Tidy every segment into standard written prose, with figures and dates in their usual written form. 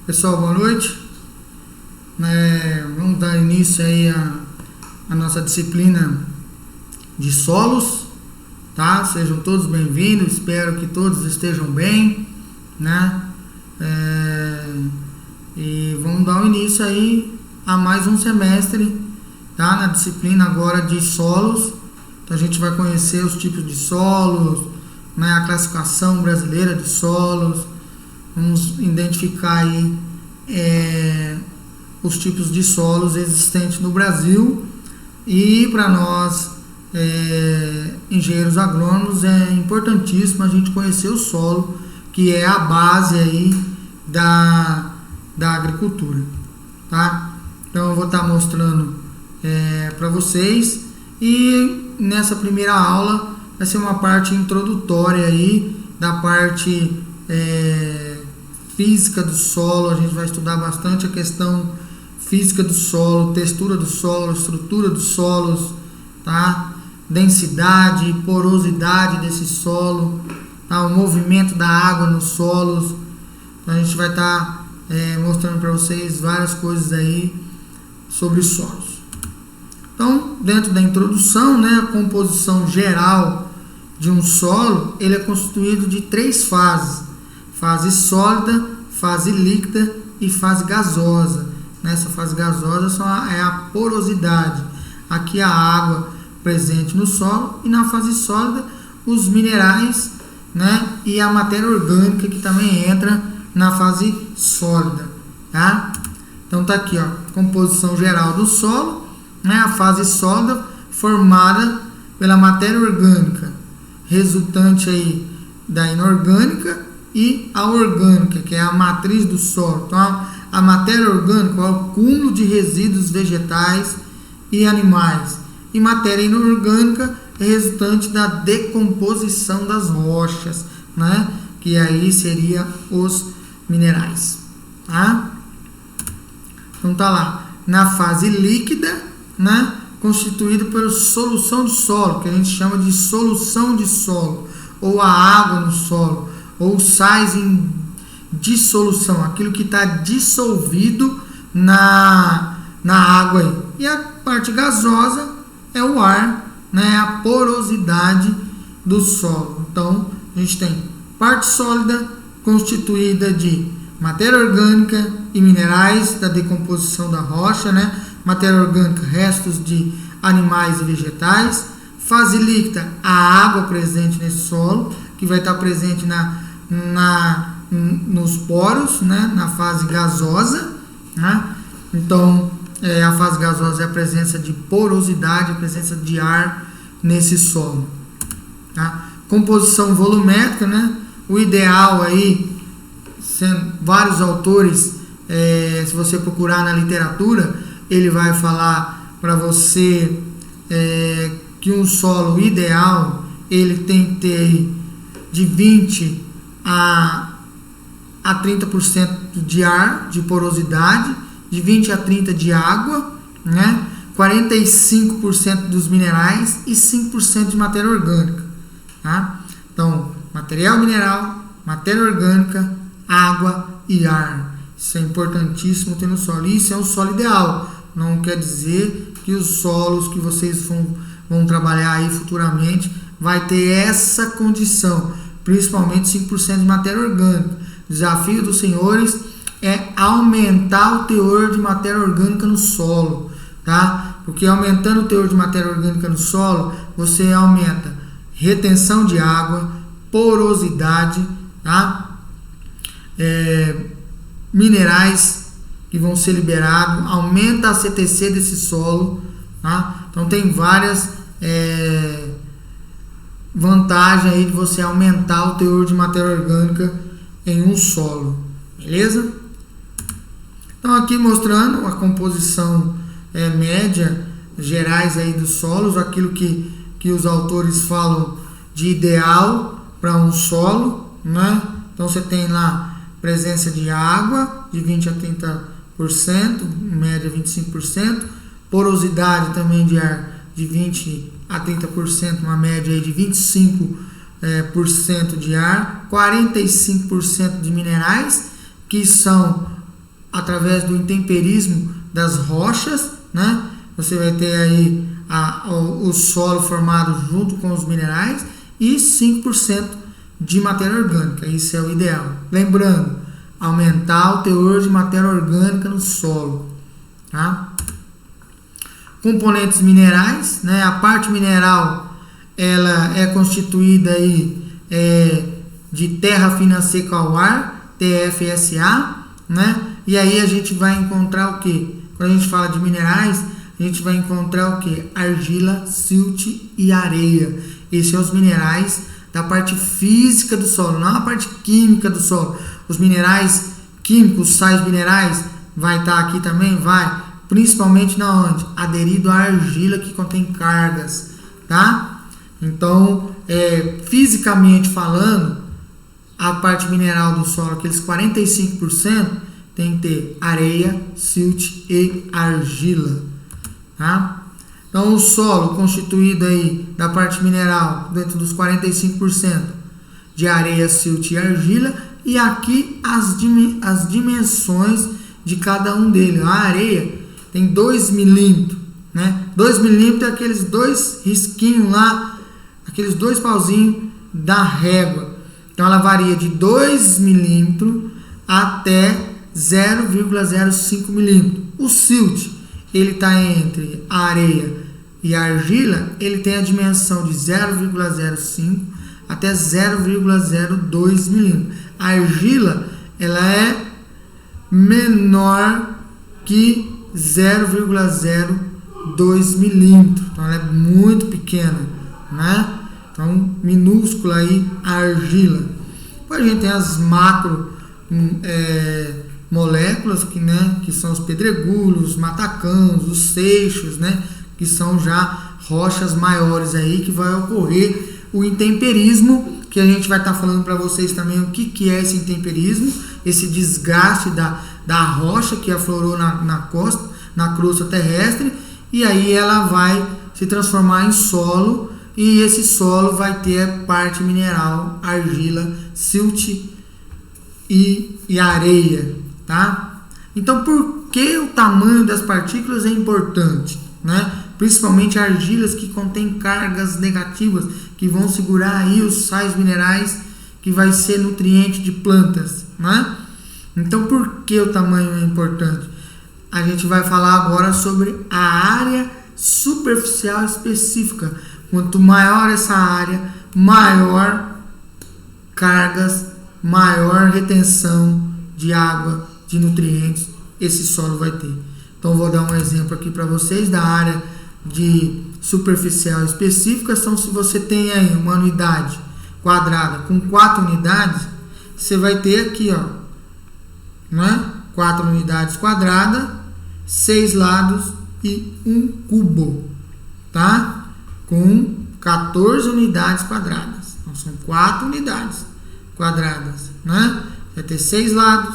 Pessoal, boa noite. Vamos dar início aí a nossa disciplina de solos, tá? Sejam todos bem-vindos, espero que todos estejam bem, né? E vamos dar o início aí a mais um semestre, tá? Na disciplina agora de solos. Então a gente vai conhecer os tipos de solos, né? A classificação brasileira de solos. Vamos identificar aí os tipos de solos existentes no Brasil, e para nós engenheiros agrônomos é importantíssimo a gente conhecer o solo, que é a base aí da agricultura, tá? Então eu vou estar mostrando para vocês, e nessa primeira aula vai ser uma parte introdutória aí da parte física do solo. A gente vai estudar bastante a questão física do solo, textura do solo, estrutura dos solos, tá? Densidade, porosidade desse solo, tá? O movimento da água nos solos. Então a gente vai estar mostrando para vocês várias coisas aí sobre os solos. Então, dentro da introdução, né, a composição geral de um solo, ele é constituído de 3 fases: fase sólida, fase líquida e fase gasosa. Nessa fase gasosa é a porosidade, aqui a água presente no solo, e na fase sólida os minerais, né, e a matéria orgânica, que também entra na fase sólida, tá? Então tá aqui, ó, composição geral do solo, né? A fase sólida formada pela matéria orgânica resultante aí da inorgânica, e a orgânica, que é a matriz do solo. Então a matéria orgânica é o cúmulo de resíduos vegetais e animais, e matéria inorgânica é resultante da decomposição das rochas, né? Que aí seria os minerais, tá? Então tá lá na fase líquida, né? Constituído pela solução de solo, que a gente chama de solução de solo, ou a água no solo, ou sais em dissolução, aquilo que está dissolvido na água aí. E a parte gasosa é o ar, né? A porosidade do solo. Então a gente tem parte sólida constituída de matéria orgânica e minerais da decomposição da rocha, né? Matéria orgânica, restos de animais e vegetais. Fase líquida, a água presente nesse solo, que vai estar presente nos poros, né? Na fase gasosa, né? Então a fase gasosa é a presença de porosidade, a presença de ar nesse solo, tá? Composição volumétrica, né? O ideal aí, sendo vários autores, se você procurar na literatura, ele vai falar para você que um solo ideal ele tem que ter de 20 a 30% de ar, de porosidade, de 20 a 30% de água, né? 45% dos minerais e 5% de matéria orgânica, tá? Então, material mineral, matéria orgânica, água e ar. Isso é importantíssimo ter no solo. Isso é um solo ideal. Não quer dizer que os solos que vocês vão trabalhar aí futuramente vai ter essa condição, principalmente 5% de matéria orgânica. O desafio dos senhores é aumentar o teor de matéria orgânica no solo, tá? Porque aumentando o teor de matéria orgânica no solo, você aumenta retenção de água, porosidade, tá? Minerais que vão ser liberados, aumenta a CTC desse solo, tá? Então tem várias vantagens aí de você aumentar o teor de matéria orgânica em um solo, beleza? Então aqui mostrando a composição média gerais aí dos solos, aquilo que os autores falam de ideal para um solo, né? Então você tem lá presença de água de 20 a 30%, média 25%, porosidade também de ar de 20 a 30%, uma média aí de 25% de ar, 45% de minerais, que são através do intemperismo das rochas, né? Você vai ter aí o solo formado junto com os minerais e 5% de matéria orgânica. Isso é o ideal. Lembrando, aumentar o teor de matéria orgânica no solo, tá? Componentes minerais, né? A parte mineral ela é constituída aí de terra fina seca ao ar, TFSA, né? E aí a gente vai encontrar o que? Quando a gente fala de minerais, a gente vai encontrar o que? Argila, silt e areia. Esses são os minerais da parte física do solo, não a parte química do solo. Os minerais químicos, sais minerais, vai estar aqui também? Vai. Principalmente na onde? Aderido à argila que contém cargas, tá? Então, fisicamente falando, a parte mineral do solo, aqueles 45%, tem que ter areia, silt e argila, tá? Então, o solo constituído aí da parte mineral, dentro dos 45% de areia, silt e argila, e aqui as dimensões de cada um deles. A areia tem 2 milímetros, né? 2 milímetros é aqueles 2 risquinhos lá, aqueles 2 pauzinhos da régua. Então, ela varia de 2 milímetros até 0,05 milímetros. O silt, ele está entre a areia e a argila, ele tem a dimensão de 0,05 até 0,02 milímetros. A argila, ela é menor que 0,02 milímetros. Então, ela é muito pequena, né? Então, minúscula aí a argila. Depois a gente tem as macro moléculas, que são os pedregulhos, os matacãos, os seixos, né? Que são já rochas maiores aí, que vai ocorrer o intemperismo, que a gente vai estar falando para vocês também o que é esse intemperismo, esse desgaste da rocha que aflorou na crosta terrestre, e aí ela vai se transformar em solo, e esse solo vai ter parte mineral, argila, silt e areia, tá? Então, por que o tamanho das partículas é importante, né? Principalmente argilas que contêm cargas negativas, que vão segurar aí os sais minerais, que vai ser nutriente de plantas, né? Então, por que o tamanho é importante? A gente vai falar agora sobre a área superficial específica. Quanto maior essa área, maior cargas, maior retenção de água, de nutrientes esse solo vai ter. Então, vou dar um exemplo aqui para vocês da área de superficial específica. Então, se você tem aí uma unidade quadrada com 4 unidades, você vai ter aqui, ó, né? 4 unidades quadradas, 6 lados e 1 cubo, tá? Com 14 unidades quadradas. Então, são 4 unidades quadradas, né? Vai ter 6 lados,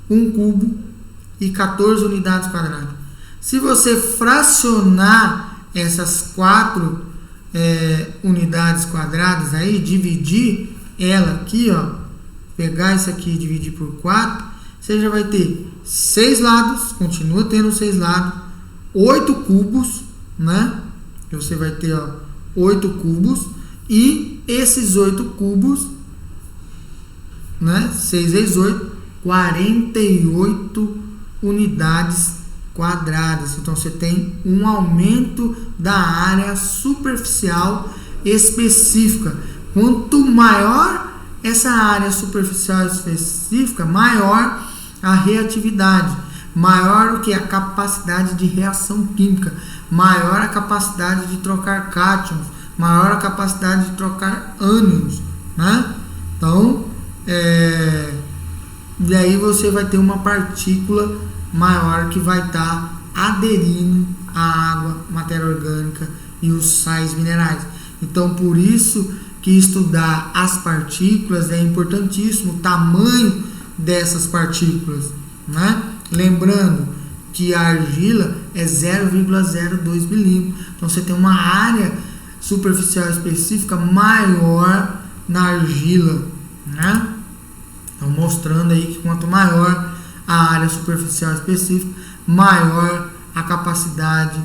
1 cubo e 14 unidades quadradas. Se você fracionar essas 4 unidades quadradas aí, dividir ela aqui, ó, pegar isso aqui e dividir por 4, você já vai ter 6 lados, continua tendo 6 lados, 8 cubos, né? Você vai ter, ó, 8 cubos, e esses 8 cubos, né? 6 vezes 8, 48 unidades quadradas. Então, você tem um aumento da área superficial específica. Quanto maior essa área superficial específica, maior a reatividade, maior o que? A capacidade de reação química, maior a capacidade de trocar cátions, maior a capacidade de trocar ânions, né? Então, e aí você vai ter uma partícula maior que vai estar aderindo à água, matéria orgânica e os sais minerais. Então, por isso que estudar as partículas é importantíssimo, o tamanho dessas partículas, né? Lembrando que a argila é 0,02 milímetros. Então, você tem uma área superficial específica maior na argila, né? Então, mostrando aí que quanto maior a área superficial específica, maior a capacidade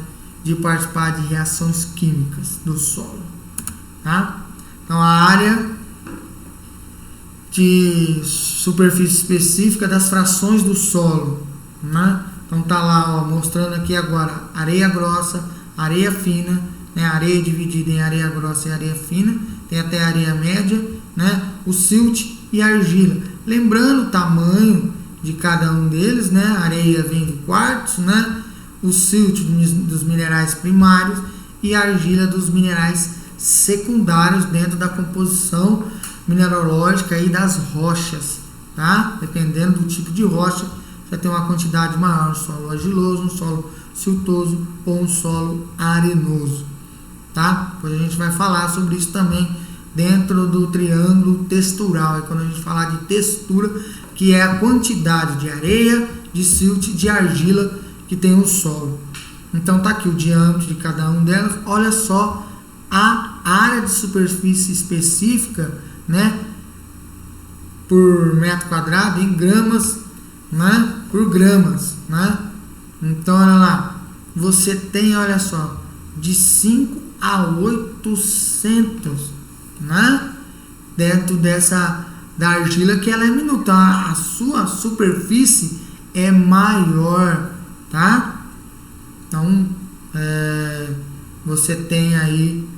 de participar de reações químicas do solo, tá? Então, a área de superfície específica das frações do solo, né? Então, tá lá, ó, mostrando aqui agora areia grossa, areia fina, né? Areia dividida em areia grossa e areia fina, tem até areia média, né? O silt e a argila. Lembrando o tamanho de cada um deles, né? A areia vem de quartzo, né? O silt dos minerais primários e a argila dos minerais secundários dentro da composição mineralógica e das rochas, tá? Dependendo do tipo de rocha, você tem uma quantidade maior, um solo argiloso, um solo siltoso ou um solo arenoso, tá? Depois a gente vai falar sobre isso também dentro do triângulo textural, é quando a gente falar de textura, que é a quantidade de areia, de silt, de argila que tem o solo. Então tá aqui o diâmetro de cada um delas. Olha só a área de superfície específica, né, por metro quadrado em gramas, né, por gramas, né? Então olha lá, você tem, olha só, de 5 a 800, né, dentro da argila, que ela é minuta, a sua superfície é maior, tá? Então você tem aí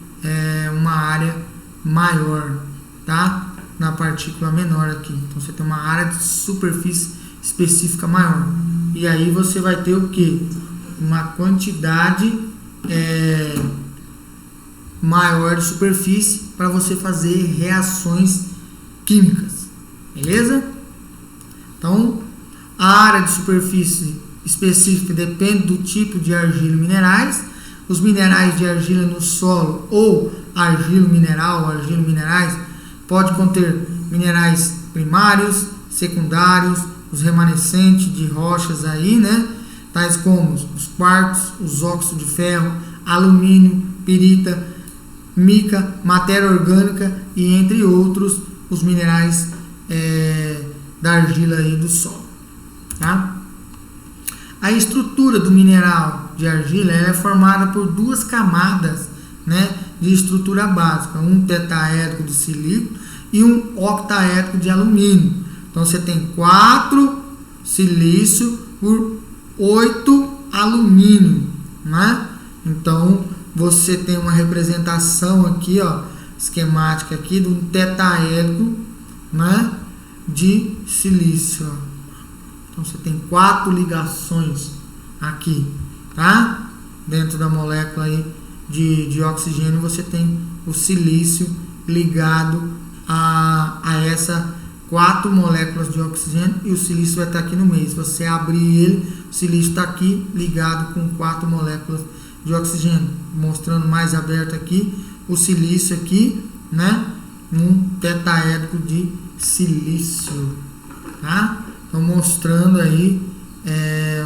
uma área maior, tá? Na partícula menor aqui, então você tem uma área de superfície específica maior, e aí você vai ter o que? Uma quantidade maior de superfície para você fazer reações químicas, beleza? Então, a área de superfície específica depende do tipo de argila e minerais. Os minerais de argila no solo ou argila mineral, argila minerais, pode conter minerais primários, secundários, os remanescentes de rochas aí, né? Tais como os quartos, os óxidos de ferro, alumínio, pirita, mica, matéria orgânica e entre outros os minerais da argila aí do solo, tá? A estrutura do mineral de argila é formada por duas camadas, né, de estrutura básica, um tetaédrico de silício e um octaédrico de alumínio. Então você tem 4 silício por 8 alumínio, né? Então você tem uma representação aqui, ó, esquemática aqui de um tetaédrico, né, de silício, ó. Então você tem 4 ligações aqui, tá? Dentro da molécula aí de oxigênio você tem o silício ligado a essa 4 moléculas de oxigênio, e o silício vai estar aqui no meio. Se você abrir ele, o silício está aqui ligado com 4 moléculas de oxigênio, mostrando mais aberto aqui o silício aqui, né? Um tetaédrico de silício, tá? Então mostrando aí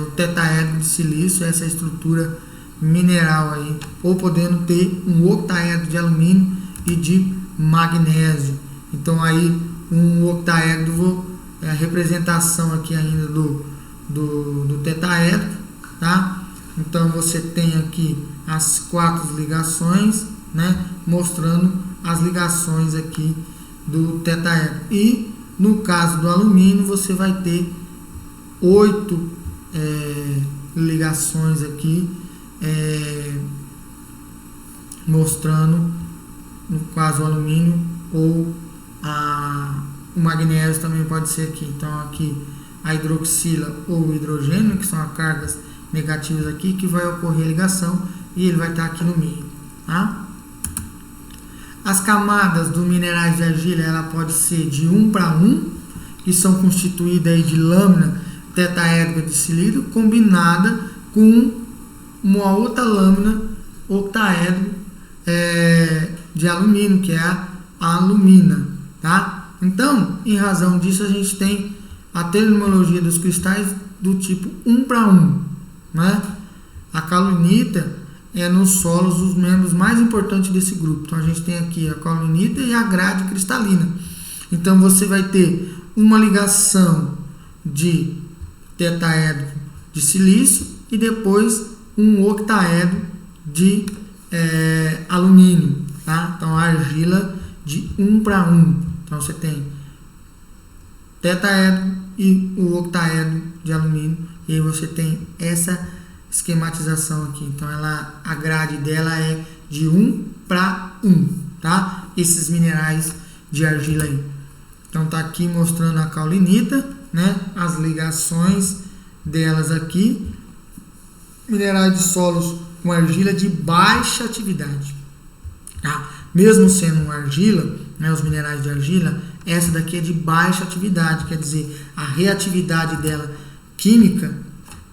o tetaédrico de silício, essa estrutura mineral aí, ou podendo ter um octaédrico de alumínio e de magnésio. Então aí um octaédrico, a representação aqui ainda do tetaédrico, tá? Então você tem aqui as 4 ligações, né, mostrando as ligações aqui do tetaédrico. E no caso do alumínio você vai ter 8 ligações aqui, mostrando, no caso, o alumínio, ou o magnésio também pode ser aqui. Então aqui a hidroxila ou o hidrogênio, que são as cargas negativas aqui, que vai ocorrer a ligação e ele vai estar aqui no meio, tá? As camadas dos minerais de argila, ela pode ser de 1 para 1, que são constituídas aí de lâmina tetaédrica de silício combinada com uma outra lâmina octaédrica de alumínio, que é a alumina, tá? Então, em razão disso, a gente tem a terminologia dos cristais do tipo 1 para 1, né? A caolinita é nos solos os membros mais importantes desse grupo. Então a gente tem aqui a caolinita e a grade cristalina. Então você vai ter uma ligação de tetaedro de silício e depois um octaedro de alumínio, tá? Então a argila de 1 para 1. Então você tem tetaedro e o octaedro de alumínio, e aí você tem essa esquematização aqui. Então a grade dela é de 1 para 1, tá? Esses minerais de argila aí. Então tá aqui mostrando a caulinita, né? As ligações delas aqui. Minerais de solos com argila de baixa atividade, tá? Mesmo sendo uma argila, né, os minerais de argila, essa daqui é de baixa atividade, quer dizer, a reatividade dela química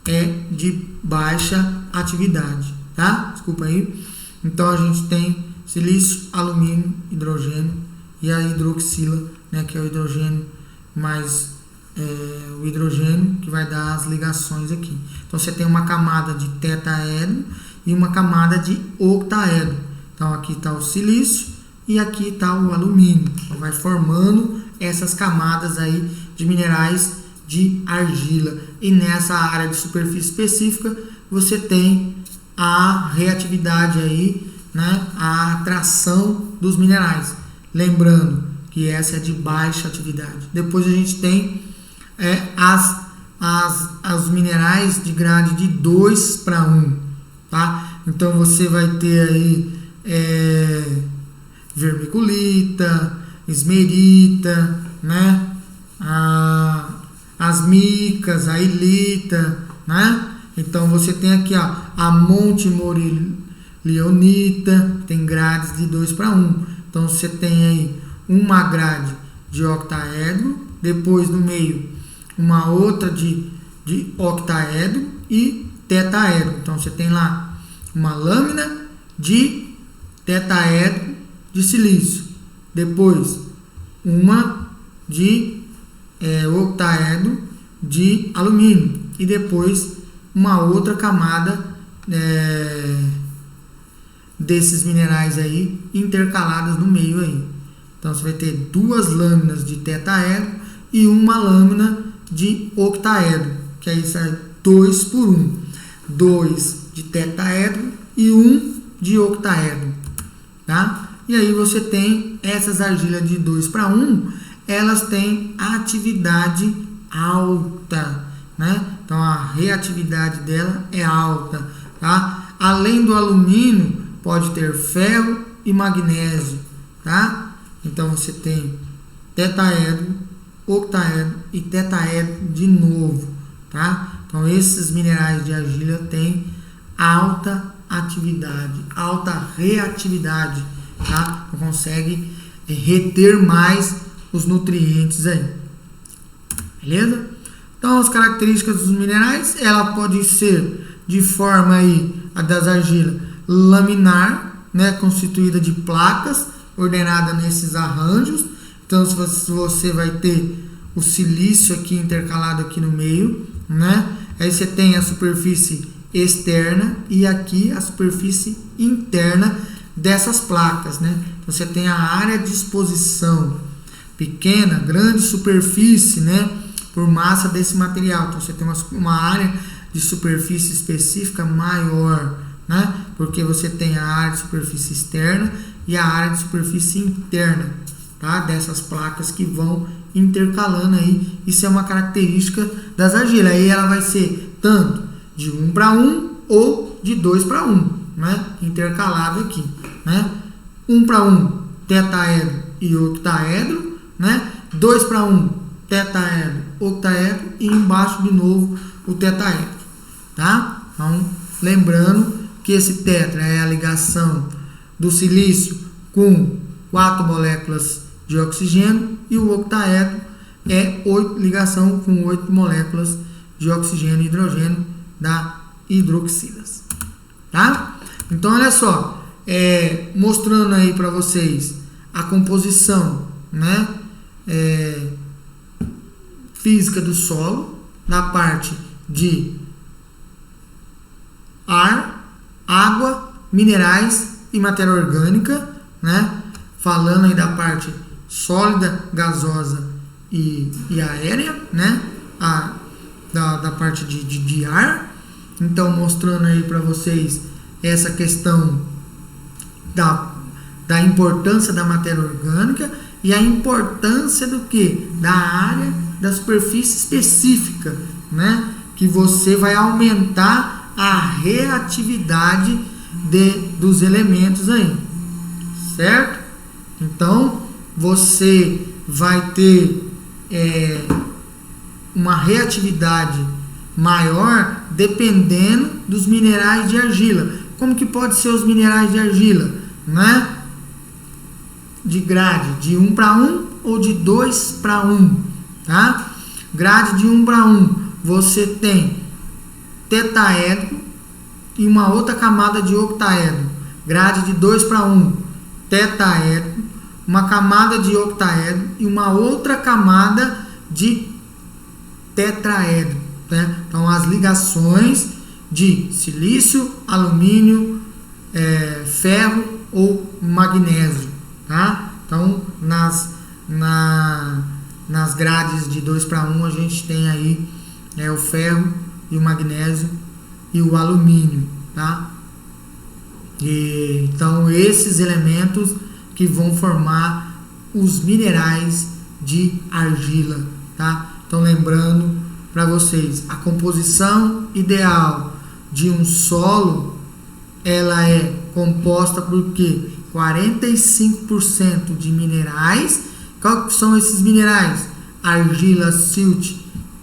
é de baixa atividade, tá? Desculpa aí. Então a gente tem silício, alumínio, hidrogênio e a hidroxila, né, que é o hidrogênio mais o hidrogênio que vai dar as ligações aqui. Então você tem uma camada de tetaedro e uma camada de octaedro. Então aqui está o silício e aqui está o alumínio. Então vai formando essas camadas aí de minerais de argila. E nessa área de superfície específica você tem a reatividade aí, né, a atração dos minerais. Lembrando que essa é de baixa atividade. Depois a gente tem os minerais de grade de 2 para 1, tá? Então você vai ter aí vermiculita, esmerita, né? As micas, a ilita, né? Então você tem aqui, ó, a montemorillonita, tem grades de 2 para 1. Então você tem aí uma grade de octaedro, depois no meio uma outra de octaedro e tetaedro. Então você tem lá uma lâmina de tetaedro de silício, depois uma de octaedro de alumínio e depois uma outra camada desses minerais aí intercaladas no meio aí. Então você vai ter duas lâminas de tetaedro e uma lâmina de octaedro, que aí sai 2 por 1. 2 de tetaedro e 1 de octaedro, tá? E aí você tem essas argilas de 2 para 1, elas têm atividade alta, né? Então a reatividade dela é alta, tá? Além do alumínio, pode ter ferro e magnésio, tá? Então você tem tetaedro, octaedro e tetaedro de novo, tá? Então esses minerais de argila têm alta atividade, alta reatividade, tá? Então consegue reter mais os nutrientes aí, beleza? Então as características dos minerais, ela pode ser de forma aí, a das argilas, laminar, né, constituída de placas, ordenada nesses arranjos. Então se você vai ter o silício aqui intercalado aqui no meio, né? Aí você tem a superfície externa e aqui a superfície interna dessas placas, né? Então você tem a área de exposição pequena, grande superfície, né, por massa desse material. Então você tem uma área de superfície específica maior, né? Porque você tem a área de superfície externa e a área de superfície interna, tá? Dessas placas que vão intercalando aí. Isso é uma característica das argilas. Aí ela vai ser tanto de 1 para 1 ou de 2 para 1, né? Intercalado aqui, né? 1 para 1, tetaedro e octaedro, né? 2 para 1, tetaedro, octaedro e embaixo de novo o tetaedro, tá? Então, lembrando que esse tetra é a ligação do silício com 4 moléculas de oxigênio e o octaedro é ligação com 8 moléculas de oxigênio e hidrogênio da hidroxilas, tá? Então olha só, mostrando aí para vocês a composição, né, física do solo, na parte de ar, água, minerais e matéria orgânica, né? Falando aí da parte sólida, gasosa e aérea, né? da parte de ar. Então, mostrando aí para vocês essa questão da importância da matéria orgânica e a importância do que? Da área, da superfície específica, né? Que você vai aumentar a reatividade dos elementos aí, certo? Então, você vai ter uma reatividade maior dependendo dos minerais de argila. Como que pode ser os minerais de argila, né? De grade de 1:1 ou de 2:1, tá? Grade de 1:1, você tem tetaedro e uma outra camada de octaedro. Grade de 2:1, tetaedro, uma camada de octaedro e uma outra camada de tetraedro, né? Então, as ligações de silício, alumínio, ferro ou magnésio, tá? Então, nas grades de 2:1 a gente tem aí o ferro e o magnésio e o alumínio, tá? Então, esses elementos que vão formar os minerais de argila, tá? Então, lembrando para vocês, a composição ideal de um solo, ela é composta por quê? 45% de minerais. Qual são esses minerais? Argila, silt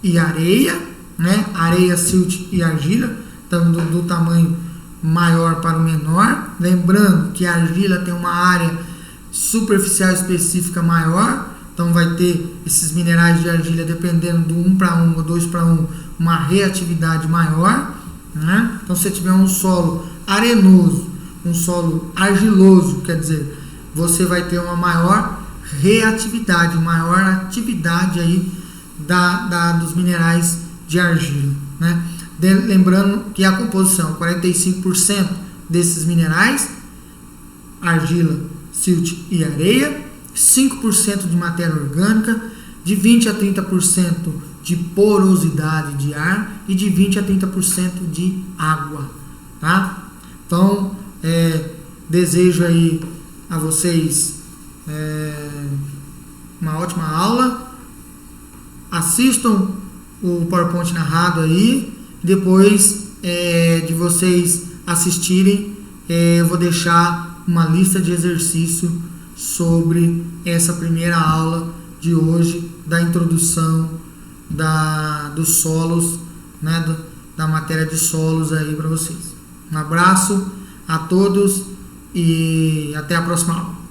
e areia, né? Areia, silt e argila, então do tamanho maior para o menor. Lembrando que a argila tem uma área superficial específica maior, então vai ter esses minerais de argila, dependendo do 1:1 ou 2:1, uma reatividade maior, né? Então, se você tiver um solo arenoso, um solo argiloso, quer dizer, você vai ter uma maior reatividade, maior atividade aí dos minerais de argila, né? Lembrando que a composição, 45% desses minerais, argila, silt e areia, 5% de matéria orgânica, de 20 a 30% de porosidade de ar e de 20 a 30% de água, tá? Então, desejo aí a vocês uma ótima aula. Assistam o PowerPoint narrado aí. Depois de vocês assistirem, eu vou deixar uma lista de exercício sobre essa primeira aula de hoje, da introdução dos solos, né, da matéria de solos aí para vocês. Um abraço a todos e até a próxima aula.